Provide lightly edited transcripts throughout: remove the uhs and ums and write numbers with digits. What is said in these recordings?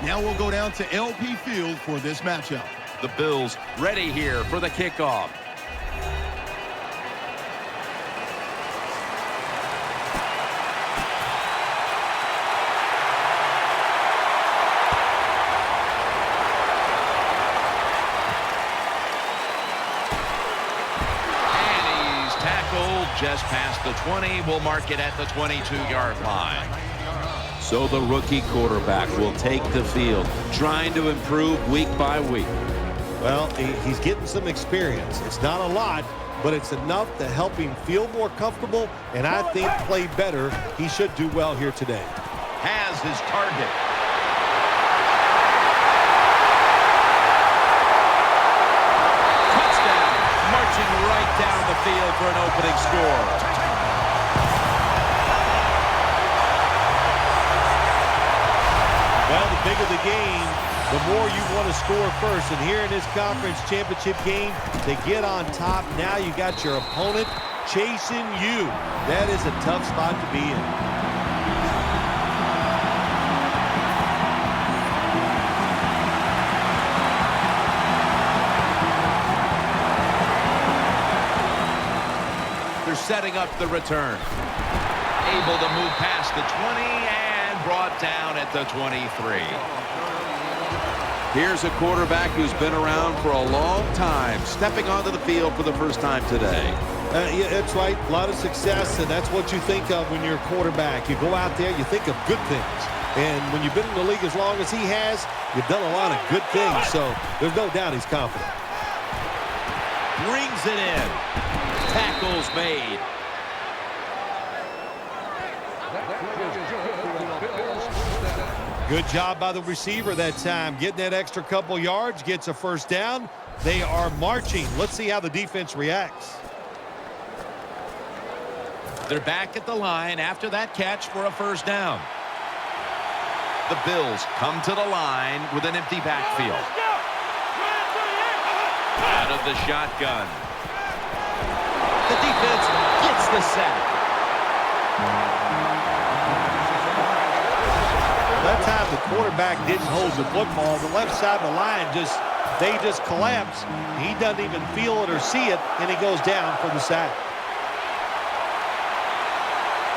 Now we'll go down to LP Field for this matchup. The Bills ready here for the kickoff. Just past the 20. We'll mark it at the 22-yard line. So the rookie quarterback will take the field, trying to improve week by week. Well, he's getting some experience. It's not a lot, but it's enough to help him feel more comfortable, and I think play better. He should do well here today. Has his target. Right down the field for an opening score. Well, the bigger the game, the more you want to score first. And here in this conference championship game, to get on top, now you got your opponent chasing you. That is a tough spot to be in. Setting up the return. Able to move past the 20 and brought down at the 23. Here's a quarterback who's been around for a long time, stepping onto the field for the first time today. Yeah, that's right. A lot of success, and that's what you think of when you're a quarterback. You go out there, you think of good things. And when you've been in the league as long as he has, you've done a lot of good things. So there's no doubt he's confident. Brings it in. Tackles made. Good job by the receiver that time. Getting that extra couple yards, gets a first down. They are marching. Let's see how the defense reacts. They're back at the line after that catch for a first down. The Bills come to the line with an empty backfield. Out of the shotgun. The defense gets the sack. That time the quarterback didn't hold the football. The left side of the line they just collapse. He doesn't even feel it or see it, and he goes down for the sack.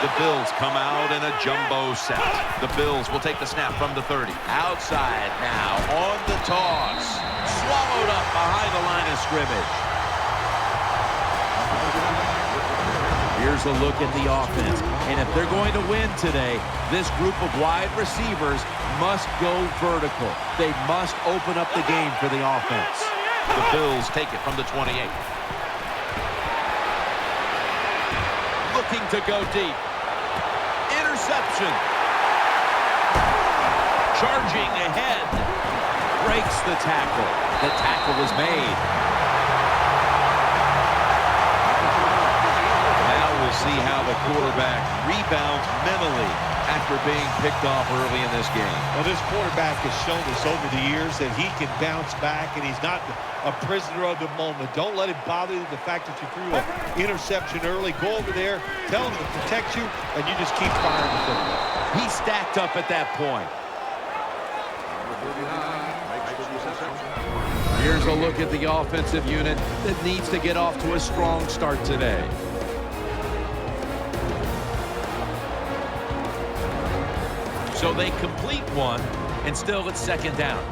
The Bills come out in a jumbo set. The Bills will take the snap from the 30. Outside now on the toss. Swallowed up behind the line of scrimmage. Here's a look at the offense. And if they're going to win today, this group of wide receivers must go vertical. They must open up the game for the offense. The Bills take it from the 28. Looking to go deep. Interception. Charging ahead. Breaks the tackle. The tackle is made. Now we'll see how the quarterback rebounds mentally after being picked off early in this game. Well, this quarterback has shown us over the years that he can bounce back, and he's not a prisoner of the moment. Don't let it bother you, the fact that you threw an interception early. Go over there, tell him to protect you, and you just keep firing the football. He stacked up at that point. Here's a look at the offensive unit that needs to get off to a strong start today. So they complete one, and still it's second down.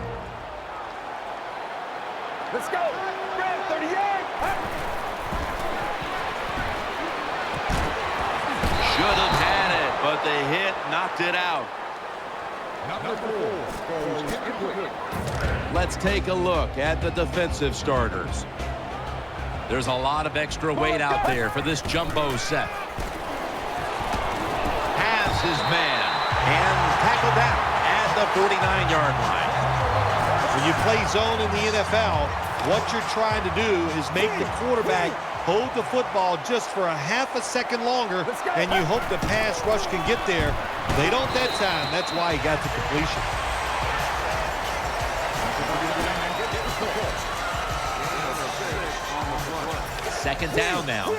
Let's go. 38. Should have had it, but the hit knocked it out. Number 4. Let's take a look at the defensive starters. There's a lot of extra weight out there for this jumbo set. Has his man and tackled down at the 49-yard line. When you play zone in the NFL, what you're trying to do is make the quarterback hold the football just for a half a second longer, and you hope the pass rush can get there. They don't that time. That's why he got the completion. Second down now.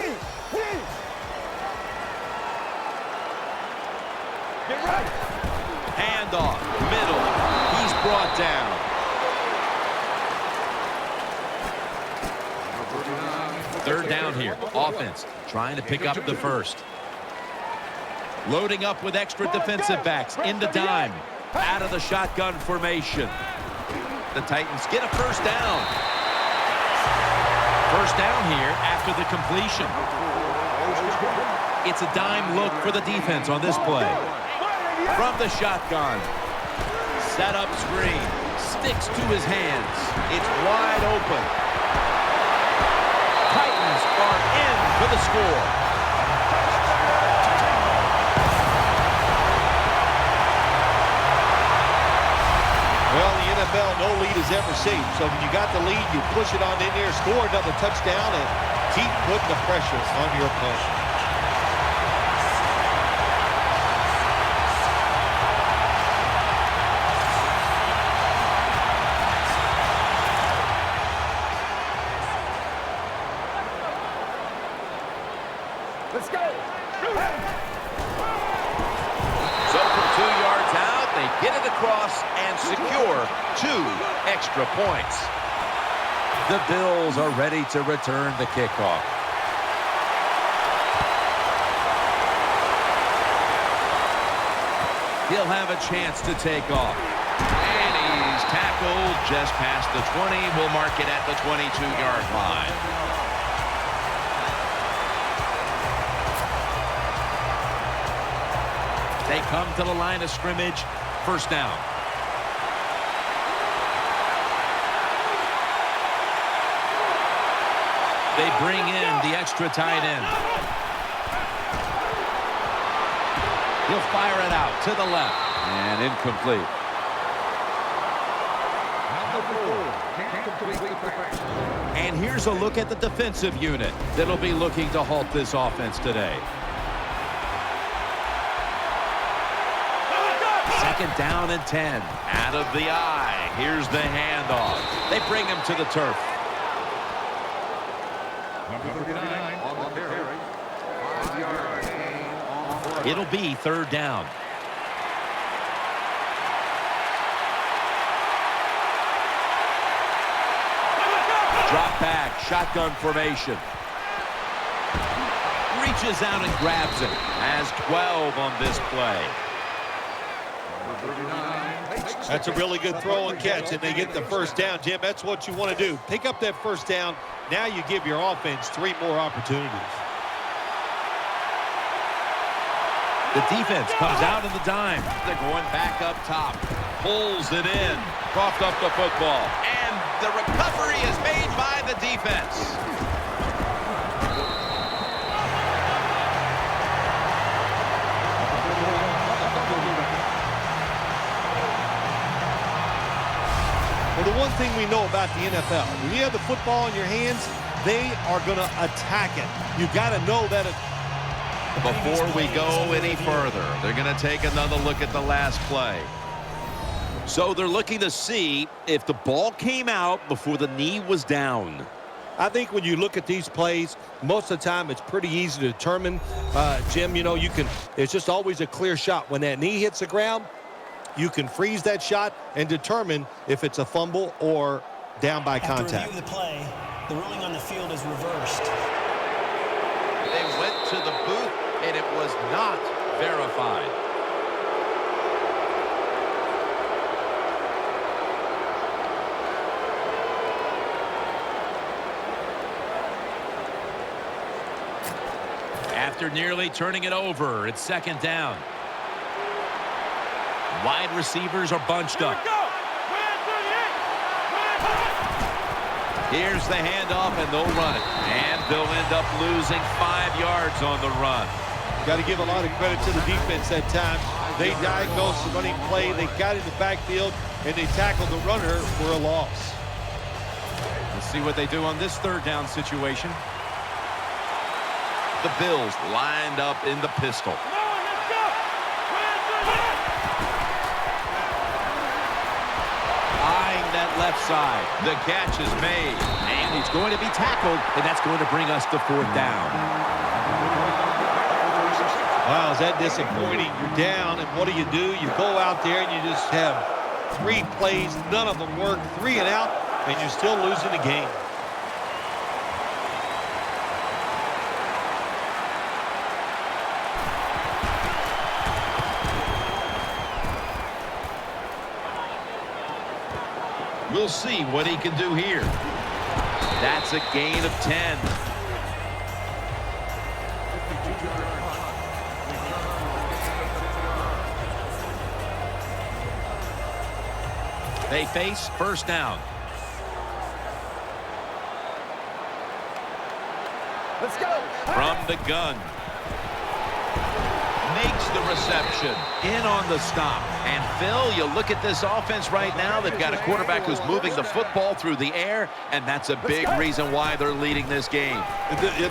Hand off, middle. He's brought down. Third down here. Offense trying to pick up the first. Loading up with extra defensive backs in the dime. Out of the shotgun formation. The Titans get a first down. First down here after the completion. It's a dime look for the defense on this play. From the shotgun. Set up screen. Sticks to his hands. It's wide open. Titans are in for the score. Well, the NFL, no lead is ever safe. So when you got the lead, you push it on in there, score another touchdown, and keep putting the pressure on your opponent. Let's go. So from 2 yards out, they get it across and secure 2 extra points. The Bills are ready to return the kickoff. He'll have a chance to take off. And he's tackled just past the 20. We'll mark it at the 22-yard line. They come to the line of scrimmage. First down. They bring in the extra tight end. He'll fire it out to the left. And incomplete. And here's a look at the defensive unit that'll be looking to halt this offense today. Second down and 10. Out of the eye. Here's the handoff. They bring him to the turf. It'll be third down. Drop back, shotgun formation. Reaches out and grabs it. Has 12 on this play. That's a really good throw and catch, and they get the first down. Jim, that's what you want to do. Pick up that first down. Now you give your offense 3 more opportunities. The defense comes out in the dime. They're going back up top. Pulls it in. Coughed up the football. And the recovery is made by the defense. Well, the one thing we know about the NFL, when you have the football in your hands, they are going to attack it. You got to know that. Before we go any further, they're going to take another look at the last play. So they're looking to see if the ball came out before the knee was down. I think when you look at these plays, most of the time it's pretty easy to determine. Jim, you know, it's just always a clear shot. When that knee hits the ground, you can freeze that shot and determine if it's a fumble or down by contact. After reviewing the play, the ruling on the field is reversed. They went to the booth, and it was not verified. After nearly turning it over, it's second down. Wide receivers are bunched up. Here's the handoff, and they'll run it. And they'll end up losing 5 yards on the run. Got to give a lot of credit to the defense that time. They diagnosed the running play. They got in the backfield, and they tackled the runner for a loss. Let's see what they do on this third down situation. The Bills lined up in the pistol. Eyeing that left side. The catch is made. And he's going to be tackled, and that's going to bring us to fourth down. Wow, is that disappointing? You're down, and what do? You go out there and you just have 3 plays, none of them work, 3 and out, and you're still losing the game. We'll see what he can do here. That's a gain of 10. They face first down. Let's go. From the gun. Makes the reception. In on the stop. And Phil, you look at this offense right now. They've got a quarterback who's moving the football through the air, and that's a big reason why they're leading this game.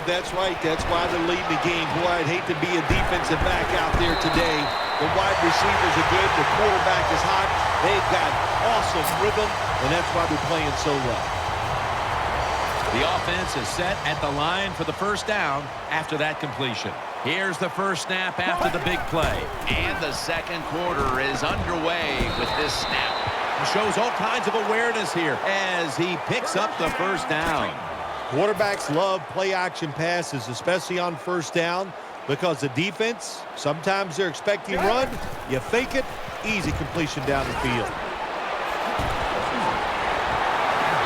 That's right. That's why they're leading the game. Boy, I'd hate to be a defensive back out there today. The wide receivers are good. The quarterback is hot. They've got awesome rhythm, and that's why they're playing so well. The offense is set at the line for the first down after that completion. Here's the first snap after the big play. And the second quarter is underway with this snap. He shows all kinds of awareness here as he picks up the first down. Quarterbacks love play-action passes, especially on first down, because the defense, sometimes they're expecting run. You fake it, easy completion down the field.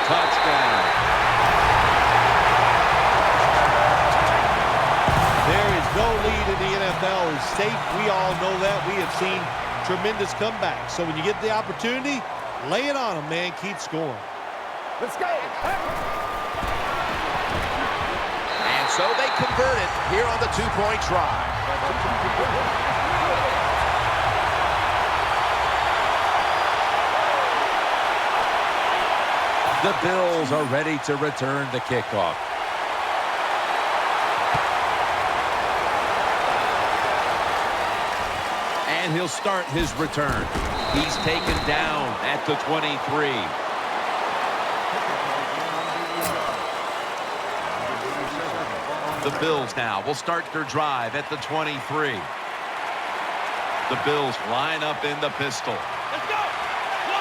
Touchdown. There is no lead in the NFL is safe. We all know that. We have seen tremendous comebacks. So when you get the opportunity, lay it on them, man. Keep scoring. Let's go. And so they convert it here on the two-point try. The Bills are ready to return the kickoff. And he'll start his return. He's taken down at the 23. The Bills now will start their drive at the 23. The Bills line up in the pistol.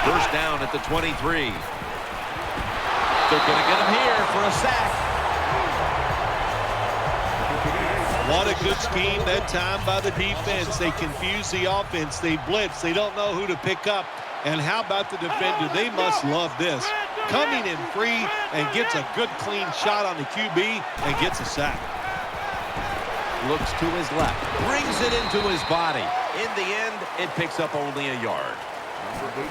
First down at the 23. They're going to get him here for a sack. What a good scheme that time by the defense. They confuse the offense. They blitz. They don't know who to pick up. And how about the defender? They must love this. Coming in free and gets a good clean shot on the QB and gets a sack. Looks to his left. Brings it into his body. In the end, it picks up only a yard.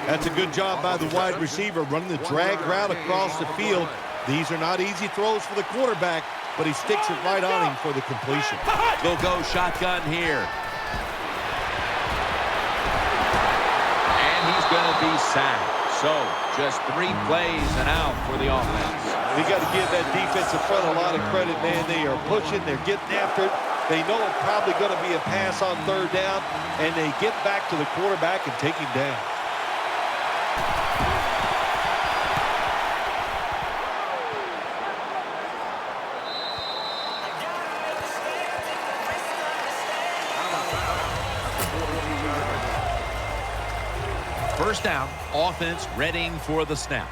That's a good job by the wide receiver running the drag route across the field. These are not easy throws for the quarterback, but he sticks it right on him for the completion. They'll go shotgun here. And he's going to be sacked. So, just 3 plays and out for the offense. We got to give that defensive front a lot of credit, man. They are pushing. They're getting after it. They know it's probably going to be a pass on third down, and they get back to the quarterback and take him down. First down, offense readying for the snap.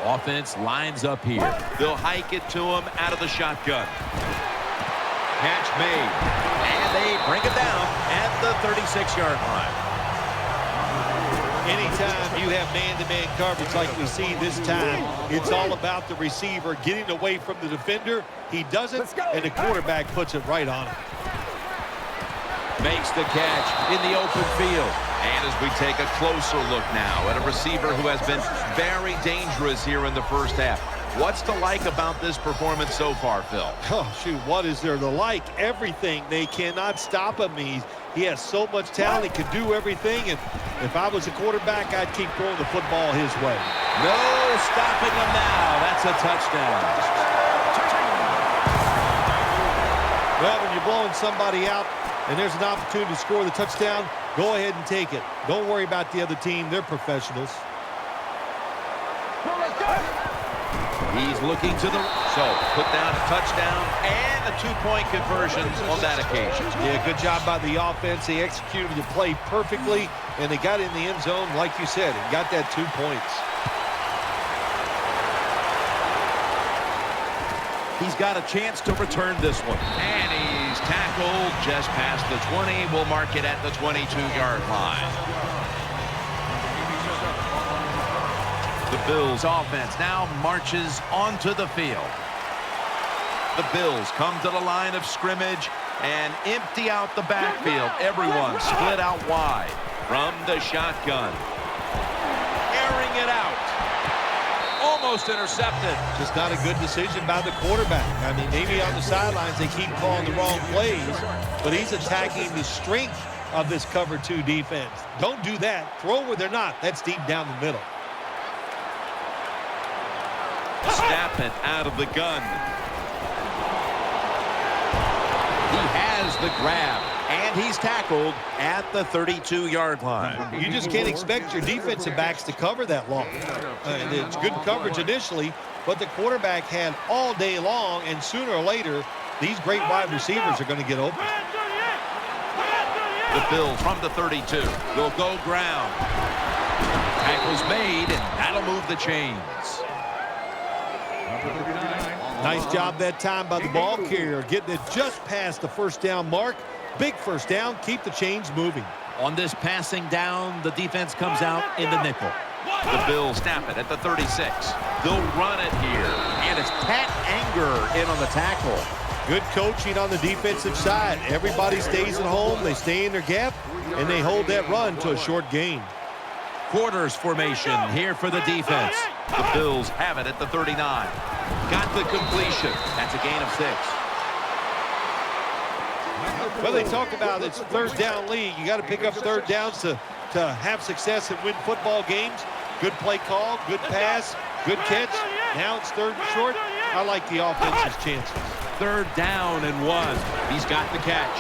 Offense lines up here. They'll hike it to him out of the shotgun. Catch made. And they bring it down at the 36-yard line. Anytime you have man-to-man coverage like we see this time, it's all about the receiver getting away from the defender. He does it, and the quarterback puts it right on him. Makes the catch in the open field. And as we take a closer look now at a receiver who has been very dangerous here in the first half. What's to like about this performance so far, Phil? Oh, shoot, what is there to like? Everything. They cannot stop him. He has so much talent. He can do everything. And if I was a quarterback, I'd keep throwing the football his way. No stopping him now. That's a touchdown. Well, when you're blowing somebody out and there's an opportunity to score the touchdown, go ahead and take it. Don't worry about the other team. They're professionals. He's looking to the... So, put down a touchdown and a two-point conversion on that occasion. Yeah, good job by the offense. They executed the play perfectly, and they got in the end zone, like you said, and got that 2 points. He's got a chance to return this one. And he's tackled just past the 20. We'll mark it at the 22-yard line. The Bills offense now marches onto the field. The Bills come to the line of scrimmage and empty out the backfield. Everyone split out wide from the shotgun. Airing it out. Almost intercepted. Just not a good decision by the quarterback. I mean, maybe on the sidelines they keep calling the wrong plays, but he's attacking the strength of this cover 2 defense. Don't do that. Throw where they're not. That's deep down the middle. Snap it out of the gun. He has the grab, and he's tackled at the 32-yard line. You just can't expect your defensive backs to cover that long. And it's good coverage initially, but the quarterback had all day long, and sooner or later, these great wide receivers are going to get open. The Bills from the 32. They'll go ground. Tackle's made, and that'll move the chains. Nice job that time by the ball carrier, getting it just past the first down mark. Big first down, keep the chains moving. On this passing down, the defense comes out in the nickel. The Bills snap it at the 36. They'll run it here, and it's Pat Anger in on the tackle. Good coaching on the defensive side. Everybody stays at home, they stay in their gap, and they hold that run to a short gain. Quarters formation here for the defense. The Bills have it at the 39. Got the completion. That's a gain of 6. Well, they talk about it's third down league. You got to pick up third downs to have success and win football games. Good play call, good pass, good catch. Now it's third and short. I like the offense's chances. Third down and 1. He's got the catch.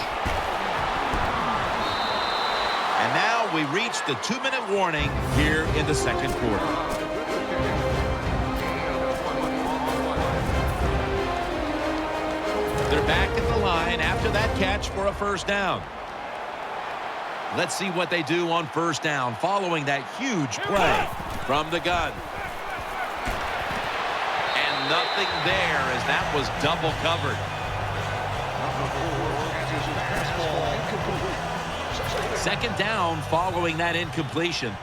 And now we reach the 2-minute warning here in the second quarter. They're back at the line after that catch for a first down. Let's see what they do on first down following that huge play from the gun. And nothing there as that was double covered. Second down following that incompletion.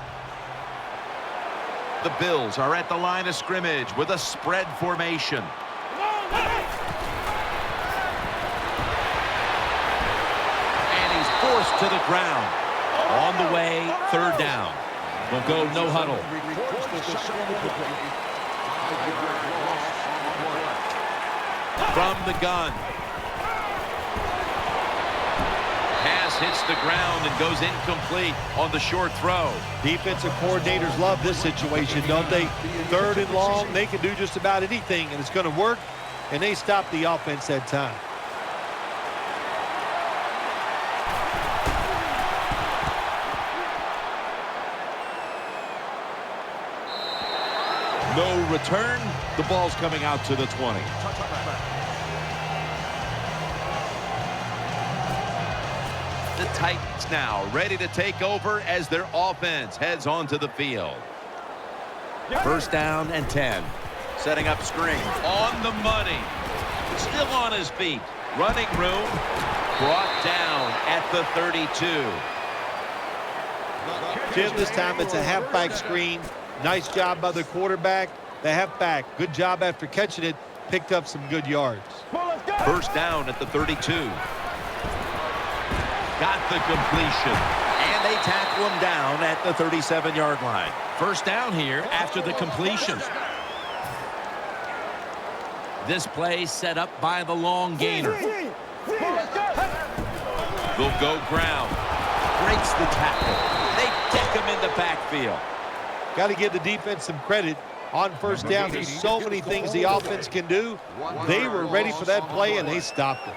The Bills are at the line of scrimmage with a spread formation. Forced to the ground. On the way, third down. We'll go no huddle. From the gun. Pass hits the ground and goes incomplete on the short throw. Defensive coordinators love this situation, don't they? Third and long, they can do just about anything, and it's going to work, and they stop the offense that time. No return. The ball's coming out to the 20. The Titans now ready to take over as their offense heads onto the field. First down and 10. Setting up screen. On the money. Still on his feet. Running room. Brought down at the 32. Jim, this time it's a halfback screen. Nice job by the quarterback. The halfback, good job after catching it. Picked up some good yards. First down at the 32. Got the completion. And they tackle him down at the 37-yard line. First down here after the completion. This play set up by the long gainer. They'll go ground. Breaks the tackle. They deck him in the backfield. Got to give the defense some credit. On first down, there's so many things the offense can do. They were ready for that play, and they stopped it.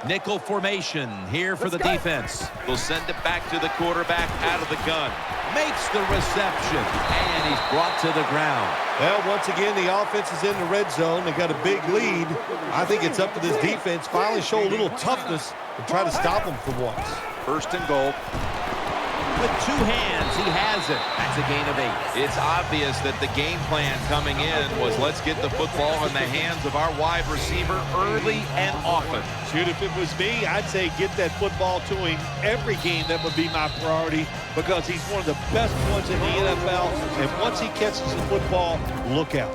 Nickel formation here for the defense. They'll send it back to the quarterback out of the gun. Makes the reception, and he's brought to the ground. Well, once again, the offense is in the red zone. They got a big lead. I think it's up to this defense finally show a little toughness and try to stop them for once. First and goal. With two hands, he has it. That's a gain of 8. It's obvious that the game plan coming in was let's get the football in the hands of our wide receiver early and often. Shoot, if it was me, I'd say get that football to him every game. That would be my priority because he's one of the best ones in the NFL. And once he catches the football, look out.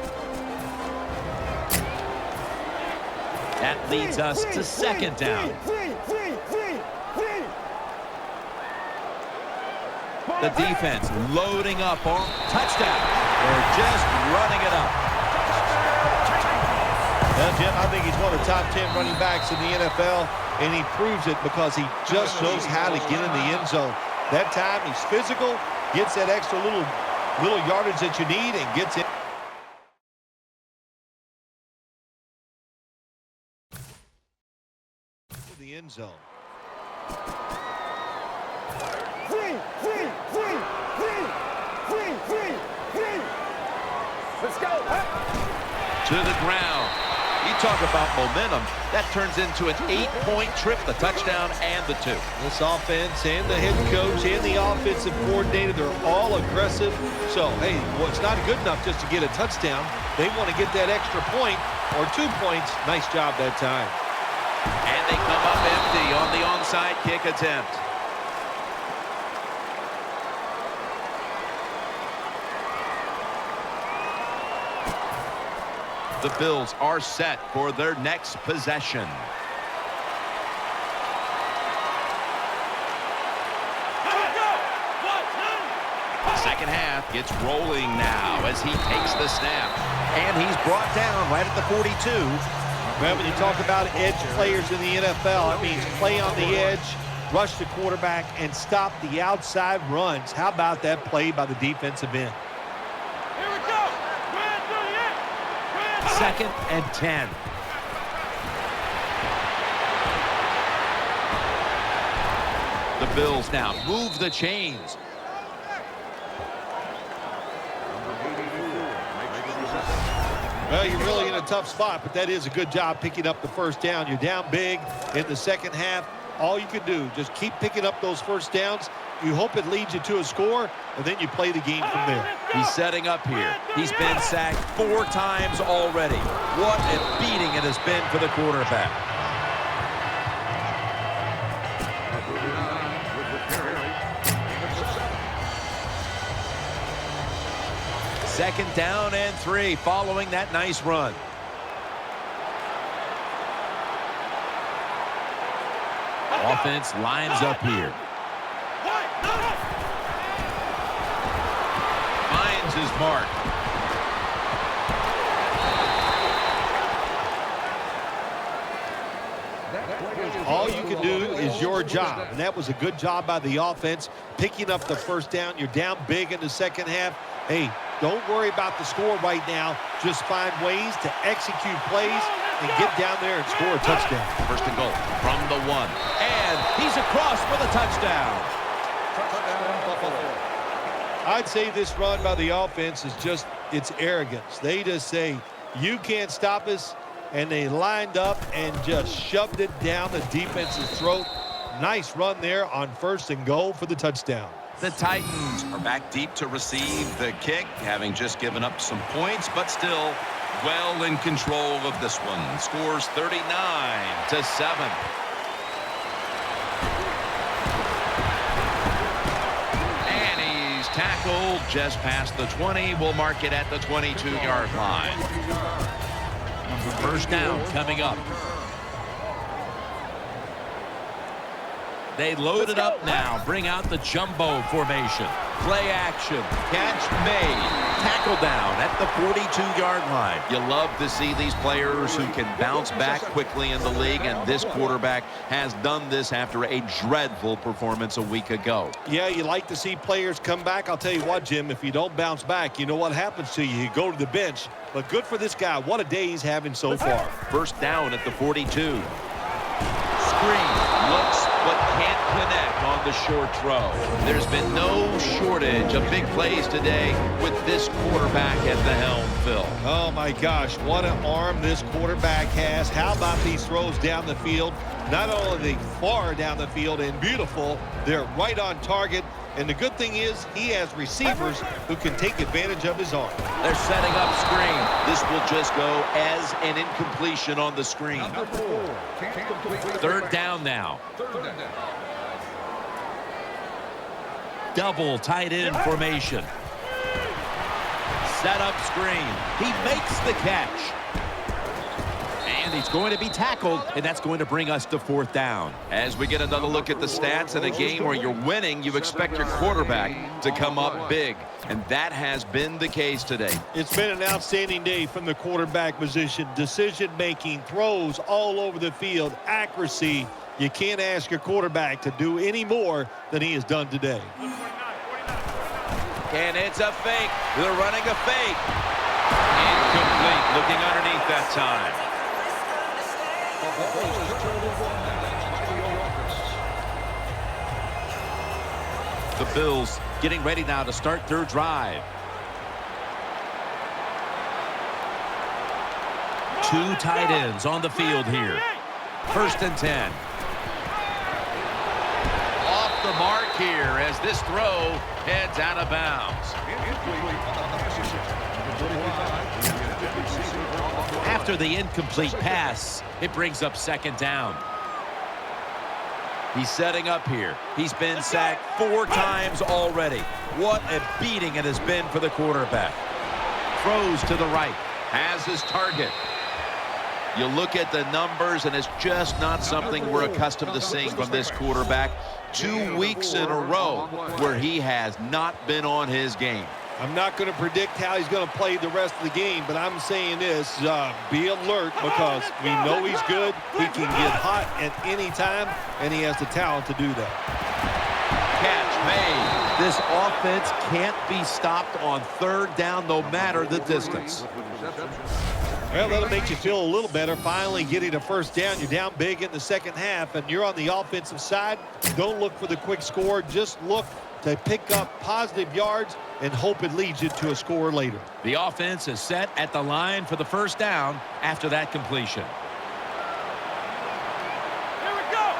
That leads us to second down. The defense loading up on touchdown. They're just running it up. Well, Jim, I think he's one of the top 10 running backs in the NFL, and he proves it because he just knows how to get in the end zone. That time, he's physical, gets that extra little yardage that you need, and gets it. The end zone. Let's go. To the ground. You talk about momentum. That turns into an 8-point trip, the touchdown and the 2. This offense and the head coach and the offensive coordinator, they're all aggressive. So, hey, well, it's not good enough just to get a touchdown. They want to get that extra point or 2 points. Nice job that time. And they come up empty on the onside kick attempt. The Bills are set for their next possession. Second half gets rolling now as he takes the snap. And he's brought down right at the 42. Well, when you talk about edge players in the NFL, that means play on the edge, rush the quarterback, and stop the outside runs. How about that play by the defensive end? Second and 10. The Bills now move the chains. Well, you're really in a tough spot, but that is a good job picking up the first down. You're down big in the second half. All you can do, just keep picking up those first downs. You hope it leads you to a score, and then you play the game from there. He's setting up here. He's been sacked 4 times already. What a beating it has been for the quarterback. Second down and 3 following that nice run. Offense lines up here. Finds his mark. All you can do is your job, and that was a good job by the offense, picking up the first down. You're down big in the second half. Hey, don't worry about the score right now. Just find ways to execute plays and get down there and score a touchdown. First and goal from the 1. And he's across for the touchdown. I'd say this run by the offense is just its arrogance. They just say, you can't stop us, and they lined up and just shoved it down the defense's throat. Nice run there on first and goal for the touchdown. The Titans are back deep to receive the kick, having just given up some points, but still well in control of this one. Scores 39-7. And he's tackled just past the 20. We'll mark it at the 22-yard line. First down coming up. They load it up now. Bring out the jumbo formation. Play action. Catch made. Tackle down at the 42-yard line. You love to see these players who can bounce back quickly in the league, and this quarterback has done this after a dreadful performance a week ago. Yeah, you like to see players come back. I'll tell you what, Jim, if you don't bounce back, you know what happens to you. You go to the bench. But good for this guy. What a day he's having so far. First down at the 42. screen. Looks but can't connect on the short throw. There's been no shortage of big plays today with this quarterback at the helm, Phil. Oh, my gosh. What an arm this quarterback has. How about these throws down the field? Not only are they far down the field and beautiful, they're right on target. And the good thing is he has receivers who can take advantage of his arm. They're setting up screen. This will just go as an incompletion on the screen. Third down now. Double tight end formation. Set up screen. He makes the catch. And he's going to be tackled, and that's going to bring us to fourth down. As we get another look at the stats in a game where you're winning, you expect your quarterback to come up big. And that has been the case today. It's been an outstanding day from the quarterback position. Decision-making, throws all over the field, accuracy. You can't ask your quarterback to do any more than he has done today. And it's a fake. They're running a fake. Incomplete. Looking underneath that time. The Bills getting ready now to start their drive. Two tight ends on the field here. First and 10. Off the mark here as this throw heads out of bounds. After the incomplete pass, it brings up second down. He's setting up here. He's been sacked 4 times already. What a beating it has been for the quarterback. Throws to the right. Has his target. You look at the numbers, and it's just not something we're accustomed to seeing from this quarterback. 2 weeks in a row where he has not been on his game. I'm not going to predict how he's going to play the rest of the game, but I'm saying this, be alert because we know he's good. He can get hot at any time, and he has the talent to do that. Catch made. This offense can't be stopped on third down no matter the distance. Well, that'll make you feel a little better. Finally getting a first down. You're down big in the second half, and you're on the offensive side. Don't look for the quick score. Just look to pick up positive yards and hope it leads you to a score later. The offense is set at the line for the first down after that completion. Here we go.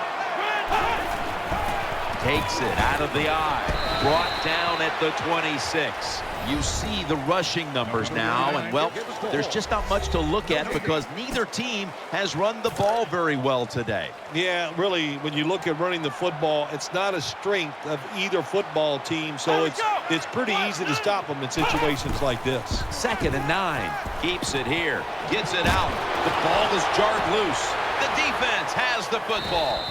Takes it out of the eye. Brought down at the 26. You see the rushing numbers now, and, well, there's just not much to look at because neither team has run the ball very well today. Yeah, really, when you look at running the football, it's not a strength of either football team, so it's pretty easy to stop them in situations like this. Second and 9. Keeps it here. Gets it out. The ball is jarred loose. The defense has the football.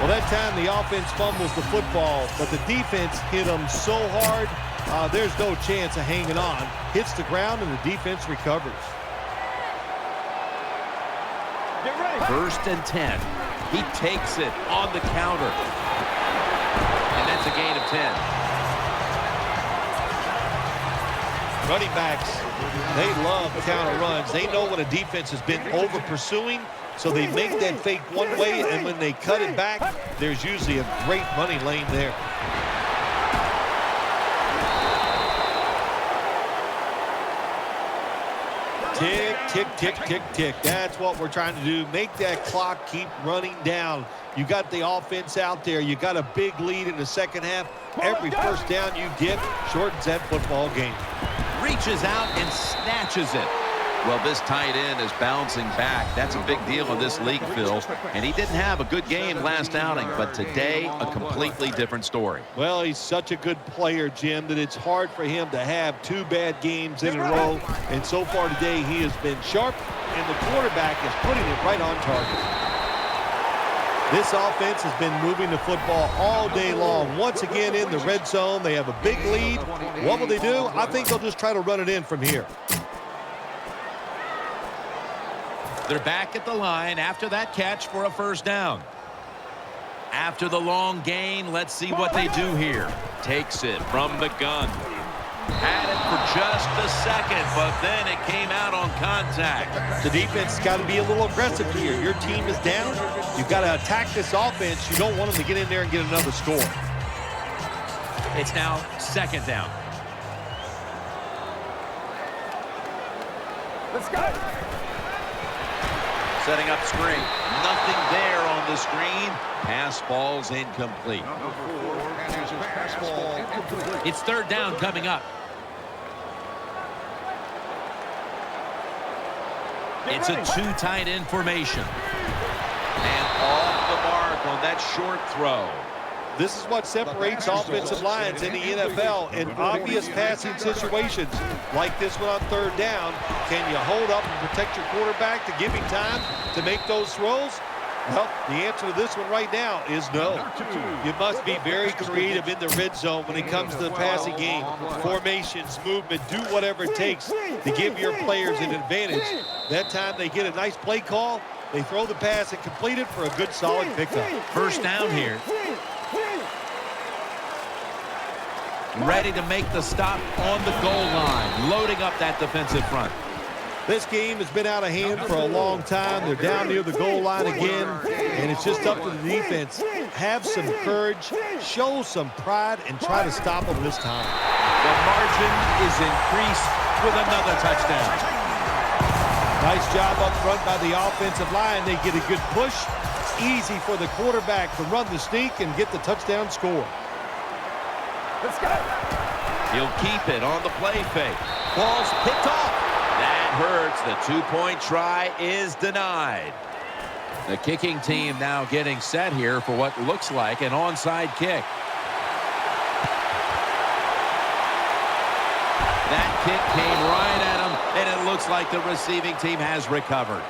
Well, that time the offense fumbles the football, but the defense hit them so hard, there's no chance of hanging on. Hits the ground, and the defense recovers. Get ready. First and 10. He takes it on the counter. And that's a gain of 10. Running backs, they love counter runs. They know when a defense has been over pursuing, so they make that fake one way, and when they cut it back, there's usually a great running lane there. Tick, tick, tick, tick, tick. That's what we're trying to do. Make that clock keep running down. You got the offense out there. You got a big lead in the second half. Every first down you get shortens that football game. Reaches out and snatches it. Well, this tight end is bouncing back. That's a big deal in this league, Phil. And he didn't have a good game last outing, but today a completely different story. Well, he's such a good player, Jim, that it's hard for him to have 2 bad games in a row. And so far today, he has been sharp, and the quarterback is putting it right on target. This offense has been moving the football all day long. Once again in the red zone, they have a big lead. What will they do? I think they'll just try to run it in from here. They're back at the line after that catch for a first down. After the long gain, let's see what they do here. Takes it from the gun. Had it for just a second, but then it came out on contact. The defense has got to be a little aggressive here. Your team is down. You've got to attack this offense. You don't want them to get in there and get another score. It's now second down. Let's go. Setting up screen. Nothing there on the screen. Pass ball's incomplete. It's third down coming up. It's a two tight end formation. And off the mark on that short throw. This is what separates offensive lines in the NFL. In obvious passing situations like this one on third down, can you hold up and protect your quarterback to give him time to make those throws? Well, the answer to this one right now is no. You must be very creative in the red zone when it comes to the passing game. Formations, movement, do whatever it takes to give your players an advantage. That time they get a nice play call, they throw the pass and complete it for a good solid pickup. First down here. Ready to make the stop on the goal line, loading up that defensive front. This game has been out of hand for a long time. They're down near the goal line again, and it's just up to the defense. Have some courage, show some pride, and try to stop them this time. The margin is increased with another touchdown. Nice job up front by the offensive line. They get a good push. It's easy for the quarterback to run the sneak and get the touchdown score. Let's go. He'll keep it on the play fake. Ball's picked off. That hurts. The two-point try is denied. The kicking team now getting set here for what looks like an onside kick. That kick came right at him, and it looks like the receiving team has recovered.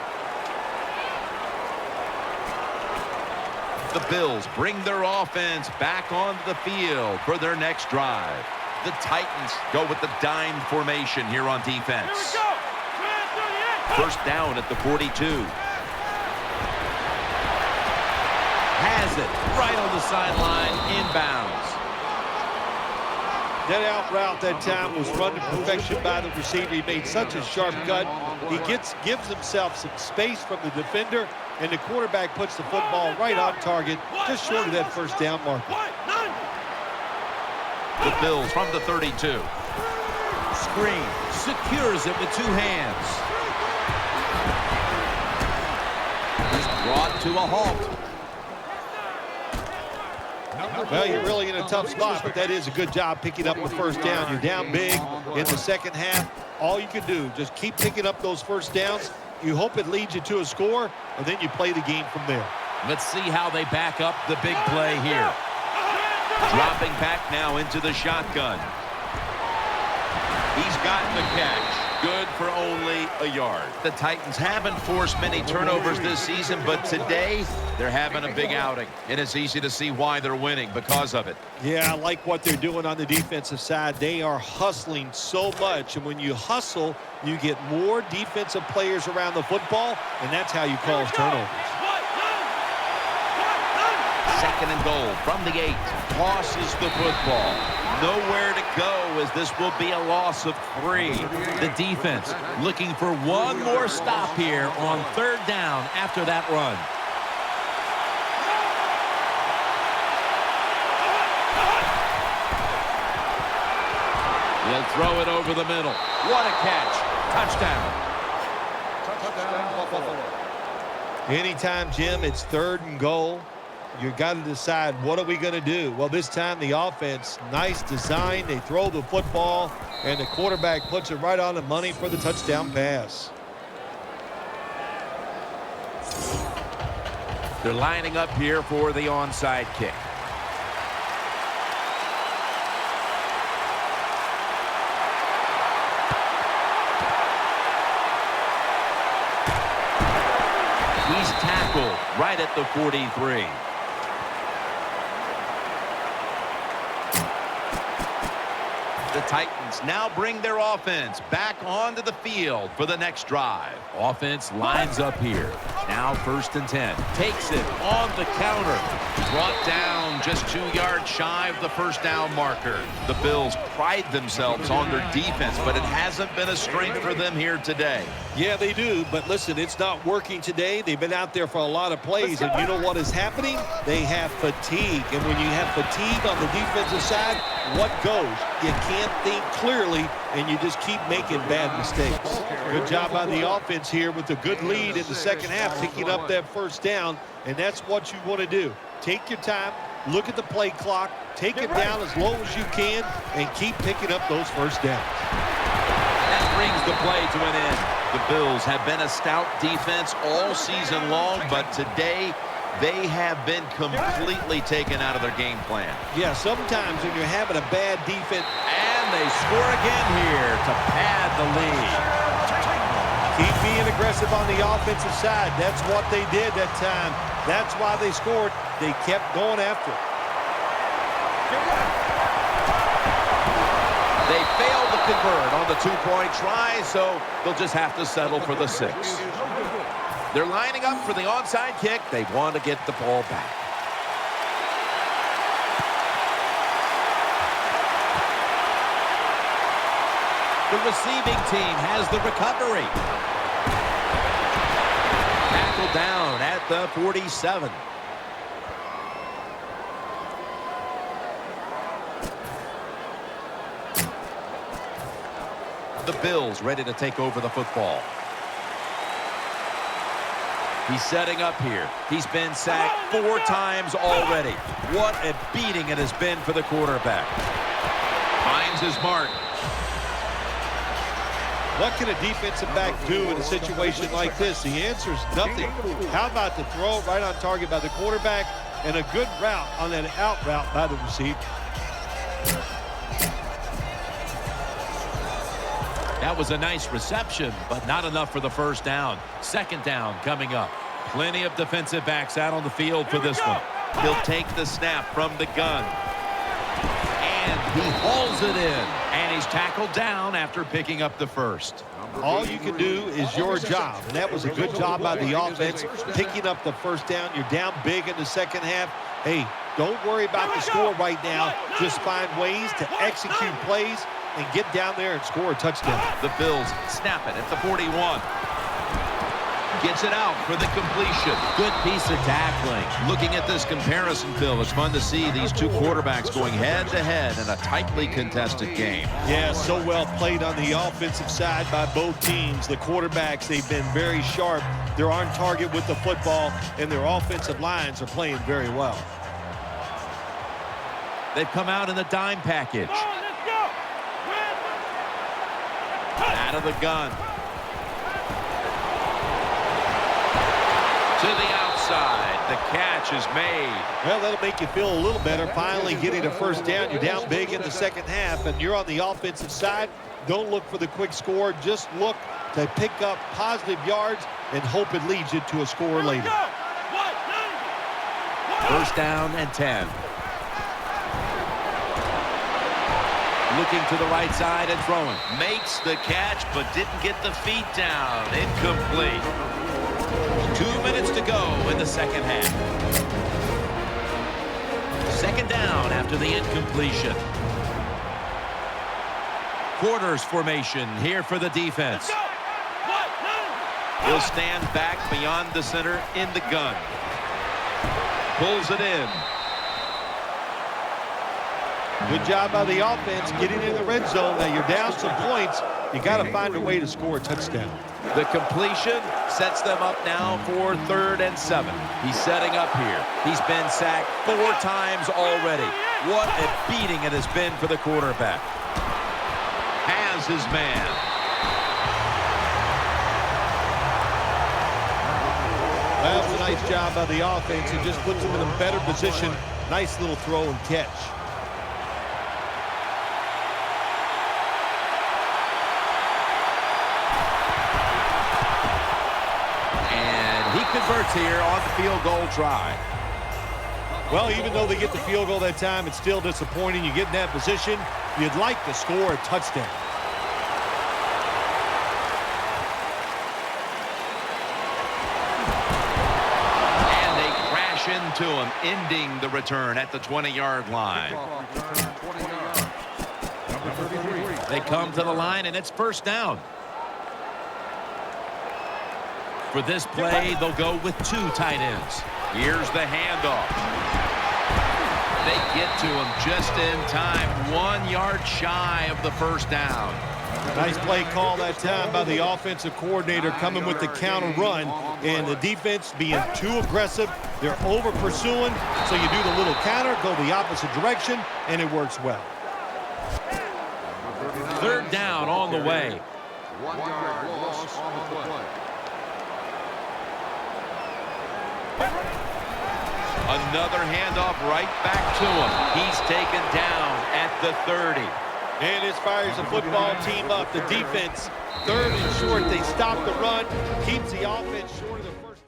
The Bills bring their offense back onto the field for their next drive. The Titans go with the dime formation here on defense. Here we go. First down at the 42. Has it right on the sideline, inbounds. That out route that time was run to perfection by the receiver. He made such a sharp cut. He gives himself some space from the defender, and the quarterback puts the football right on target, just short of that first down marker. The Bills from the 32. Screen, secures it with two hands. He's brought to a halt. Well, you're really in a tough spot, but that is a good job picking up the first down. You're down big in the second half. All you can do, just keep picking up those first downs. You hope it leads you to a score, and then you play the game from there. Let's see how they back up the big play here. Dropping back now into the shotgun. He's gotten the catch. Good for only a yard. The Titans haven't forced many turnovers this season, but today they're having a big outing. And it's easy to see why they're winning because of it. Yeah, I like what they're doing on the defensive side. They are hustling so much, and when you hustle, you get more defensive players around the football, and that's how you cause turnovers. Second and goal from the 8. Tosses the football. Nowhere to go as this will be a loss of 3. The defense looking for one more stop here on third down after that run. He'll throw it over the middle. What a catch. Touchdown. Anytime, Jim, it's third and goal, you got to decide, what are we going to do? Well, this time the offense, nice design. They throw the football, and the quarterback puts it right on the money for the touchdown pass. They're lining up here for the onside kick. He's tackled right at the 43. The Titans now bring their offense back onto the field for the next drive. Offense lines up here. Now 1st and 10. Takes it on the counter. Brought down just 2 yards shy of the first down marker. The Bills pride themselves on their defense, but it hasn't been a strength for them here today. Yeah, they do, but listen, it's not working today. They've been out there for a lot of plays, and you know what is happening? They have fatigue, and when you have fatigue on the defensive side, what goes? You can't think clearly, and you just keep making bad mistakes. Good job by the offense here with a good lead in the second half, picking up that first down, and that's what you want to do. Take your time, look at the play clock, take it down as low as you can, and keep picking up those first downs. That brings the play to an end. The Bills have been a stout defense all season long, but today they have been completely taken out of their game plan. Yeah, sometimes when you're having a bad defense. And they score again here to pad the lead. Keep being aggressive on the offensive side. That's what they did that time. That's why they scored. They kept going after it. They failed to convert on the 2-point try, so they'll just have to settle for the 6. They're lining up for the onside kick. They want to get the ball back. The receiving team has the recovery. Tackled down at the 47. The Bills ready to take over the football. He's setting up here. He's been sacked 4 times already. What a beating it has been for the quarterback. Finds his mark. What can a defensive back do in a situation like this? The answer is nothing. How about the throw right on target by the quarterback and a good route on that out route by the receiver? That was a nice reception, but not enough for the first down. 2nd down coming up. Plenty of defensive backs out on the field for this one. He'll take the snap from the gun. And he hauls it in. And he's tackled down after picking up the first. All you can do is your job, and that was a good job by the offense, picking up the first down. You're down big in the second half. Hey, don't worry about the score right now. Just find ways to execute plays and get down there and score a touchdown. The Bills snap it at the 41. Gets it out for the completion. Good piece of tackling. Looking at this comparison, Phil, it's fun to see these two quarterbacks going head-to-head in a tightly contested game. Yeah, so well played on the offensive side by both teams. The quarterbacks, they've been very sharp. They're on target with the football, and their offensive lines are playing very well. They've come out in the dime package. Out of the gun. To the outside. The catch is made. Well, that'll make you feel a little better. Finally getting a first down. You're down big in the second half, and you're on the offensive side. Don't look for the quick score. Just look to pick up positive yards and hope it leads you to a score later. 1st down and 10. Looking to the right side and throwing. Makes the catch, but didn't get the feet down. Incomplete. 2 minutes to go in the second half. 2nd down after the incompletion. Quarters formation here for the defense. He'll stand back beyond the center in the gun. Pulls it in. Good job by the offense getting in the red zone. Now you're down some points. You got to find a way to score a touchdown. The completion sets them up now for 3rd and 7. He's setting up here. He's been sacked 4 times already. What a beating it has been for the quarterback. Has his man. That was a nice job by the offense. It just puts them in a better position. Nice little throw and catch. Converts here on the field goal try. Well, even though they get the field goal that time, it's still disappointing. You get in that position, you'd like to score a touchdown. And they crash into him, ending the return at the 20-yard line. They come to the line, and it's first down. For this play, they'll go with 2 tight ends. Here's the handoff. They get to him just in time, 1 yard shy of the first down. Nice play call that time by the offensive coordinator, coming with the counter run, and the defense being too aggressive. They're over pursuing, so you do the little counter, go the opposite direction, and it works well. Third down on the way. 1 yard loss on the play. Another handoff right back to him. He's taken down at the 30. And this fires the football team up. The defense, 3rd and short. They stop the run, keeps the offense short of the first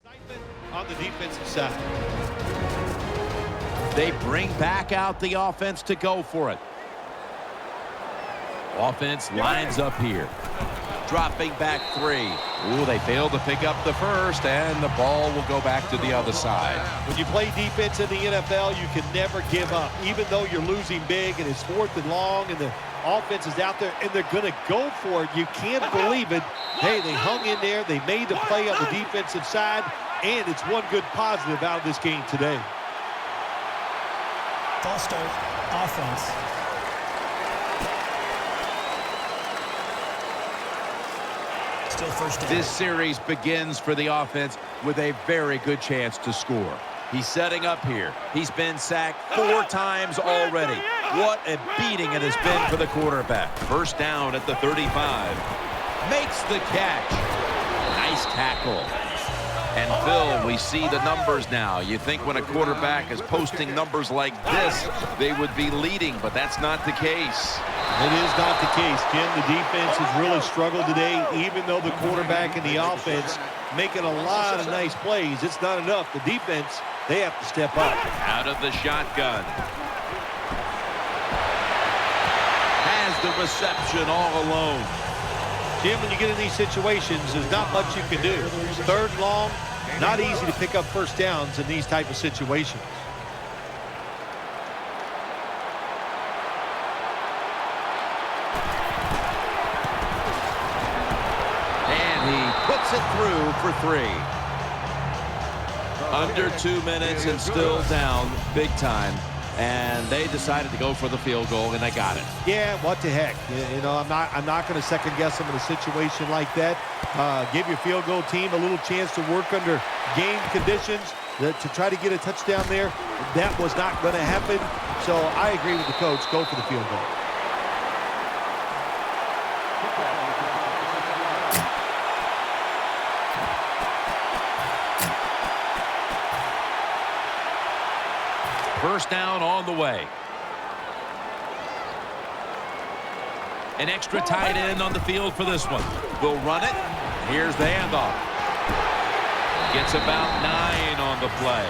excitement on the defensive side. They bring back out the offense to go for it. Offense lines up here. Dropping back 3. Ooh, they failed to pick up the first, and the ball will go back to the other side. When you play defense in the NFL, you can never give up. Even though you're losing big and it's 4th and long and the offense is out there and they're going to go for it, you can't believe it. Hey, they hung in there. They made the play on the defensive side, and it's one good positive out of this game today. False start, offense. Still first down. This series begins for the offense with a very good chance to score. He's setting up here. He's been sacked 4 times already. What a beating it has been for the quarterback. First down at the 35. Makes the catch. Nice tackle. And Phil, we see the numbers now. You think when a quarterback is posting numbers like this, they would be leading, but that's not the case. It is not the case, Jim. The defense has really struggled today, even though the quarterback and the offense making a lot of nice plays. It's not enough. The defense, they have to step up. Out of the shotgun. Has the reception all alone. Jim, when you get in these situations, there's not much you can do. 3rd and long, not easy to pick up first downs in these type of situations. And he puts it through for 3. Under 2 minutes and still down big time. And they decided to go for the field goal, and they got it. Yeah, what the heck? You know, I'm not going to second guess them in a situation like that. Give your field goal team a little chance to work under game conditions to try to get a touchdown there. That was not going to happen. So I agree with the coach. Go for the field goal. First down on the way. An extra tight end on the field for this one. They'll run it. Here's the handoff. Gets about 9 on the play.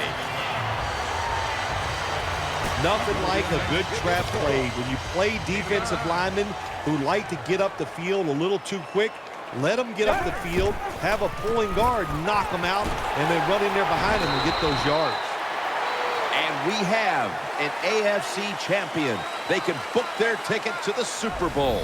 Nothing like a good trap play. When you play defensive linemen who like to get up the field a little too quick, let them get up the field, have a pulling guard, knock them out, and then run in there behind them and get those yards. And we have an AFC champion. They can book their ticket to the Super Bowl.